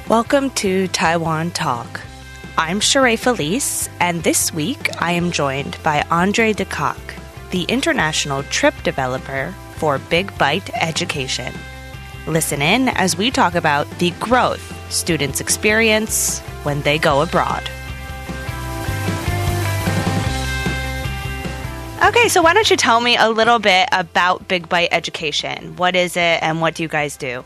Welcome to Taiwan Talk. I'm Sheree Felice, and this week I am joined by Andre de Kock, the international trip developer for Big Byte Education. Listen in as we talk about the growth students experience when they go abroad. Okay, so why don't you tell me a little bit about Big Byte Education? What is it and what do you guys do?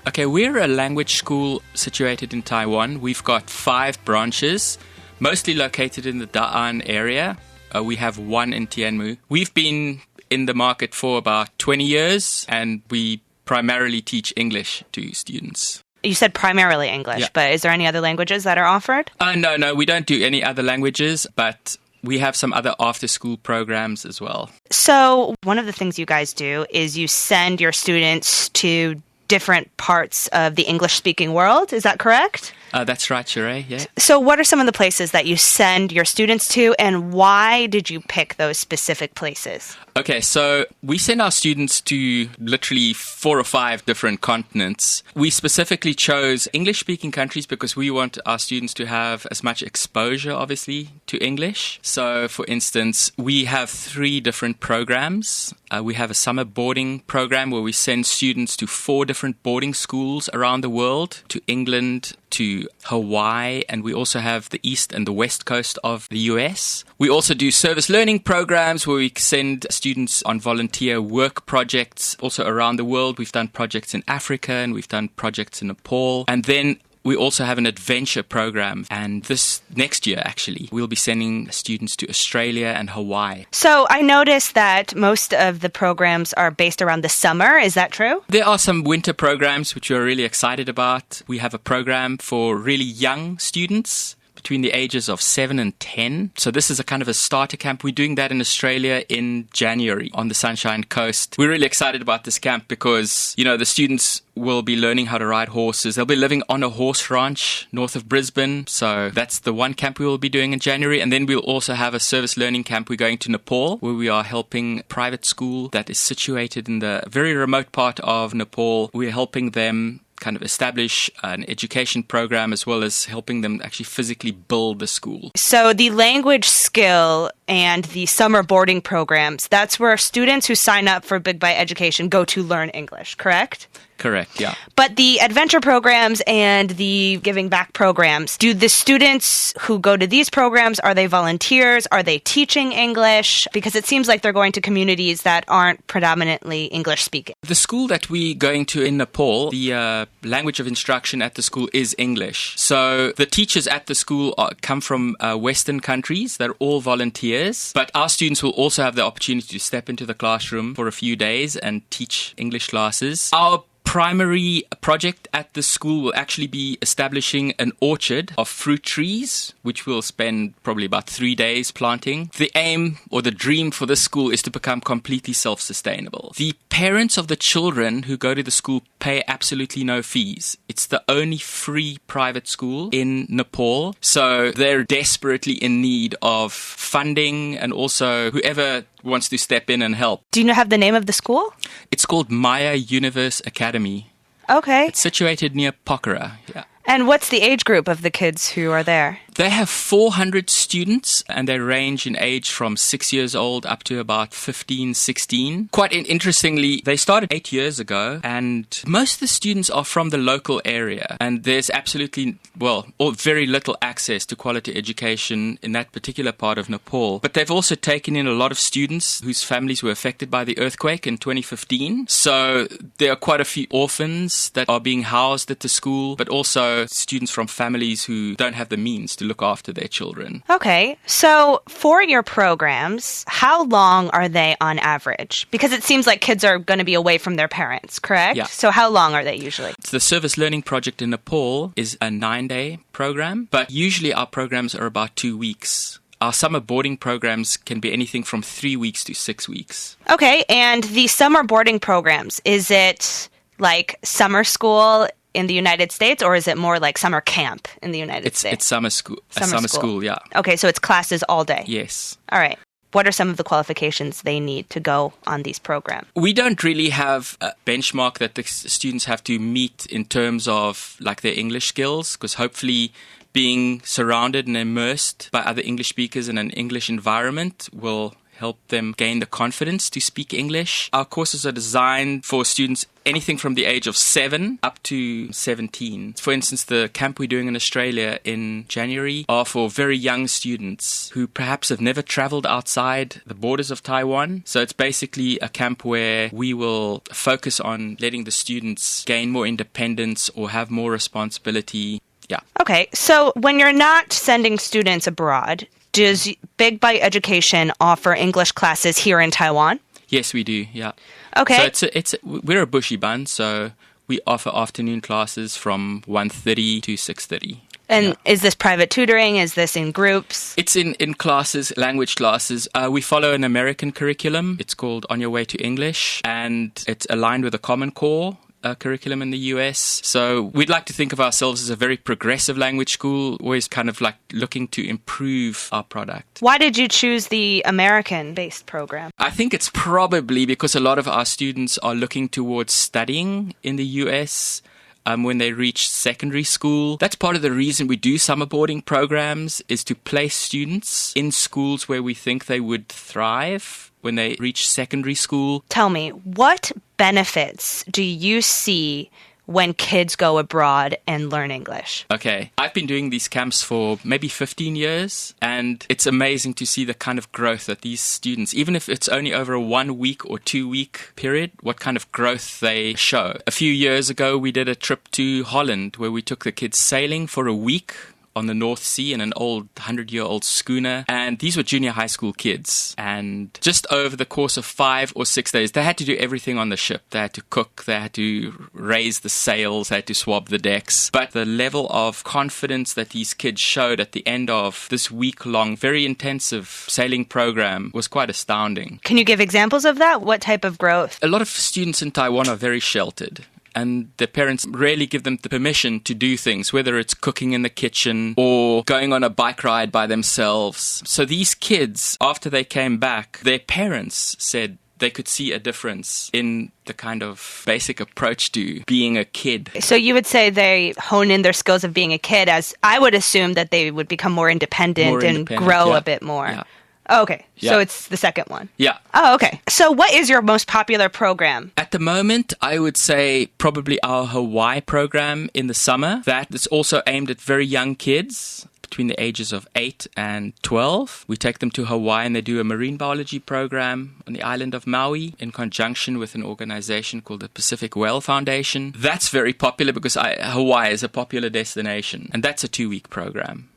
Okay, we're a language school situated in Taiwan. We've got 5 branches, mostly located in the Da'an area. We have one in Tianmu. We've been in the market for about 20 years, and we primarily teach English to students. You said primarily English, Yeah. but is there any other languages that are offered? No, we don't do any other languages, but we have some other after-school programs as well. So one of the things you guys do is you send your students to different parts of the English-speaking world. Is that correct? That's right, Sheree, yeah. So what are some of the places that you send your students to, and why did you pick those specific places? Okay, so we send our students to literally 4 or 5 different continents. We specifically chose English-speaking countries because we want our students to have as much exposure, obviously, to English. So, for instance, we have 3 different programs. We have a summer boarding program where we send students to 4 different boarding schools around the world, to England, to Hawaii, and we also have the east and the west coast of the US. We also do service learning programs where we send students on volunteer work projects also around the world. We've done projects in Africa and we've done projects in Nepal. And then we also have an adventure program, and this next year, actually, we'll be sending students to Australia and Hawaii. So I noticed that most of the programs are based around the summer. Is that true? There are some winter programs which we're really excited about. We have a program for really young students between the ages of 7 and 10. So this is a kind of a starter camp. We're doing that in Australia in January on the Sunshine Coast. We're really excited about this camp because, you know, the students will be learning how to ride horses. They'll be living on a horse ranch north of Brisbane. So that's the one camp we will be doing in January. And then we'll also have a service learning camp. We're going to Nepal, where we are helping a private school that is situated in the very remote part of Nepal. We're helping them kind of establish an education program as well as helping them actually physically build the school. So the language skill and the summer boarding programs, that's where students who sign up for Big Byte Education go to learn English, correct? Correct, yeah. But the adventure programs and the giving back programs, do the students who go to these programs, are they volunteers? Are they teaching English? Because it seems like they're going to communities that aren't predominantly English speaking. The school that we're going to in Nepal, the language of instruction at the school is English. So the teachers at the school come from Western countries. They're all volunteers. But our students will also have the opportunity to step into the classroom for a few days and teach English classes. Our primary project at the school will actually be establishing an orchard of fruit trees, which we'll spend probably about 3 days planting. The aim or the dream for this school is to become completely self-sustainable. The parents of the children who go to the school pay absolutely no fees. It's the only free private school in Nepal. So they're desperately in need of funding and also whoever wants to step in and help. Do you have the name of the school? It's called Maya Universe Academy. Okay. It's situated near Pokhara. Yeah. And what's the age group of the kids who are there? They have 400 students and they range in age from 6 years old up to about 15, 16. Quite interestingly, they started 8 years ago and most of the students are from the local area and there's absolutely, or very little access to quality education in that particular part of Nepal. But they've also taken in a lot of students whose families were affected by the earthquake in 2015. So there are quite a few orphans that are being housed at the school, but also students from families who don't have the means to look after their children. Okay, so for your programs, how long are they on average? Because it seems like kids are going to be away from their parents, correct? Yeah. So how long are they usually? The service learning project in Nepal is a 9-day program, but usually our programs are about 2 weeks. Our summer boarding programs can be anything from 3 weeks to 6 weeks. Okay, and the summer boarding programs, is it like summer school in the United States, or is it more like summer camp in the United States? It's summer school. Summer school, yeah. Okay, so it's classes all day. Yes. All right. what are some of the qualifications they need to go on these programs? We don't really have a benchmark that the students have to meet in terms of like their English skills, because hopefully being surrounded and immersed by other English speakers in an English environment will help them gain the confidence to speak English. Our courses are designed for students anything from the age of 7 up to 17. For instance, the camp we're doing in Australia in January are for very young students who perhaps have never traveled outside the borders of Taiwan. So it's basically a camp where we will focus on letting the students gain more independence or have more responsibility. Yeah. Okay, so when you're not sending students abroad, does Big Byte Education offer English classes here in Taiwan? Yes, we do, yeah. Okay. So we're a bushy bun, so we offer afternoon classes from 1:30 to 6:30. And is this private tutoring? Is this in groups? It's in classes, language classes. We follow an American curriculum. It's called On Your Way to English, and it's aligned with the Common Core curriculum in the US. So we'd like to think of ourselves as a very progressive language school, always kind of like looking to improve our product. Why did you choose the American-based program? I think it's probably because a lot of our students are looking towards studying in the US when they reach secondary school. That's part of the reason we do summer boarding programs, is to place students in schools where we think they would thrive when they reach secondary school. Tell me, what benefits do you see when kids go abroad and learn English? Okay, I've been doing these camps for maybe 15 years, and it's amazing to see the kind of growth that these students, even if it's only over a 1 week or 2 week period, what kind of growth they show. A few years ago, we did a trip to Holland where we took the kids sailing for a week on the North Sea in an old 100-year-old schooner. And these were junior high school kids. And just over the course of 5 or 6 days, they had to do everything on the ship. They had to cook, they had to raise the sails, they had to swab the decks. But the level of confidence that these kids showed at the end of this week-long, very intensive sailing program was quite astounding. Can you give examples of that? What type of growth? A lot of students in Taiwan are very sheltered, and their parents rarely give them the permission to do things, whether it's cooking in the kitchen or going on a bike ride by themselves. So these kids, after they came back, their parents said they could see a difference in the kind of basic approach to being a kid. So you would say they hone in their skills of being a kid, as I would assume that they would become more independent and grow a bit more. Yeah. Oh, okay. Yeah. So it's the second one. Yeah. Oh, okay. So what is your most popular program? At the moment, I would say probably our Hawaii program in the summer. That is also aimed at very young kids between the ages of 8 and 12. We take them to Hawaii and they do a marine biology program on the island of Maui in conjunction with an organization called the Pacific Whale Foundation. That's very popular because Hawaii is a popular destination, and that's a 2-week program.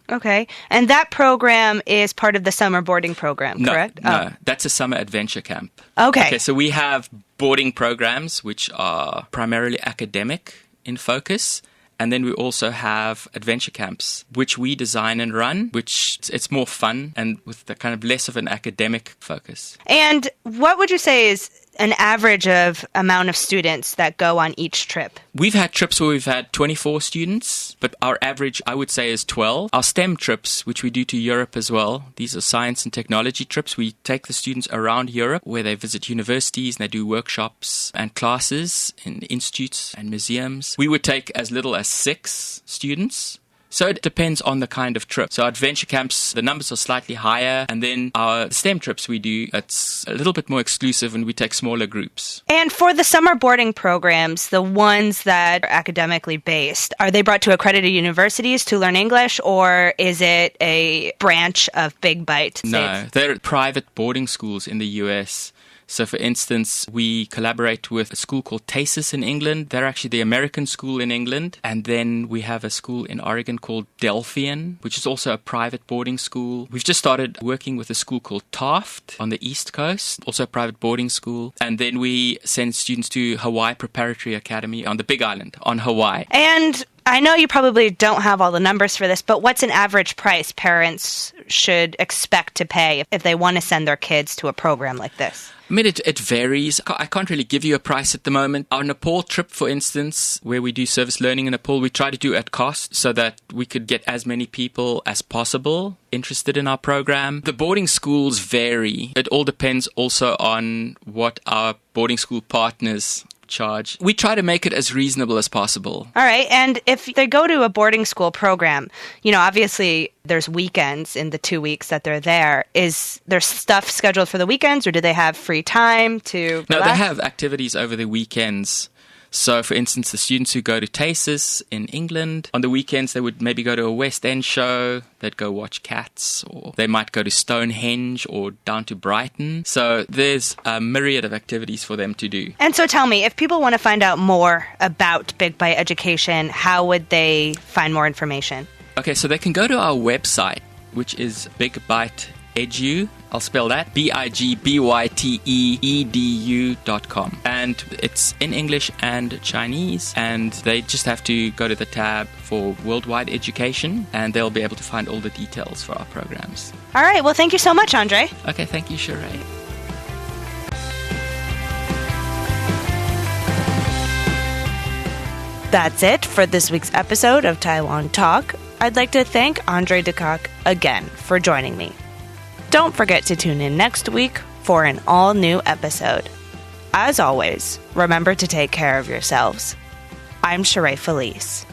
Okay. And that program is part of the summer boarding program, correct? No, that's a summer adventure camp. Okay. So we have boarding programs which are primarily academic in focus. And then we also have adventure camps, which we design and run, which it's more fun and with the kind of less of an academic focus. And what would you say is an average of amount of students that go on each trip? We've had trips where we've had 24 students, but our average, I would say, is 12. Our STEM trips, which we do to Europe as well, these are science and technology trips. We take the students around Europe where they visit universities and they do workshops and classes in institutes and museums. We would take as little as 6 students. So it depends on the kind of trip. So our adventure camps, the numbers are slightly higher. And then our STEM trips we do, it's a little bit more exclusive and we take smaller groups. And for the summer boarding programs, the ones that are academically based, are they brought to accredited universities to learn English, or is it a branch of Big Byte? No, they're private boarding schools in the US. So, for instance, we collaborate with a school called TASIS in England. They're actually the American school in England. And then we have a school in Oregon called Delphian, which is also a private boarding school. We've just started working with a school called Taft on the East Coast, also a private boarding school. And then we send students to Hawaii Preparatory Academy on the Big Island on Hawaii. And I know you probably don't have all the numbers for this, but what's an average price parents should expect to pay if they want to send their kids to a program like this? I mean, it varies. I can't really give you a price at the moment. Our Nepal trip, for instance, where we do service learning in Nepal, we try to do at cost so that we could get as many people as possible interested in our program. The boarding schools vary. It all depends also on what our boarding school partners charge. We try to make it as reasonable as possible. All right. And if they go to a boarding school program, obviously there's weekends in the 2 weeks that they're there. Is there stuff scheduled for the weekends, or do they have free time to relax? No, they have activities over the weekends. So, for instance, the students who go to TASIS in England, on the weekends they would maybe go to a West End show, they'd go watch Cats, or they might go to Stonehenge or down to Brighton. So there's a myriad of activities for them to do. And so tell me, if people want to find out more about Big Byte Education, how would they find more information? Okay, so they can go to our website, which is Big Byte Edu. I'll spell that, BIGBYTEEDU.com. And it's in English and Chinese, and they just have to go to the tab for Worldwide Education, and they'll be able to find all the details for our programs. All right, well, thank you so much, Andre. Okay, thank you, Sheree. That's it for this week's episode of Taiwan Talk. I'd like to thank Andre de Kock again for joining me. Don't forget to tune in next week for an all-new episode. As always, remember to take care of yourselves. I'm Sheree Felice.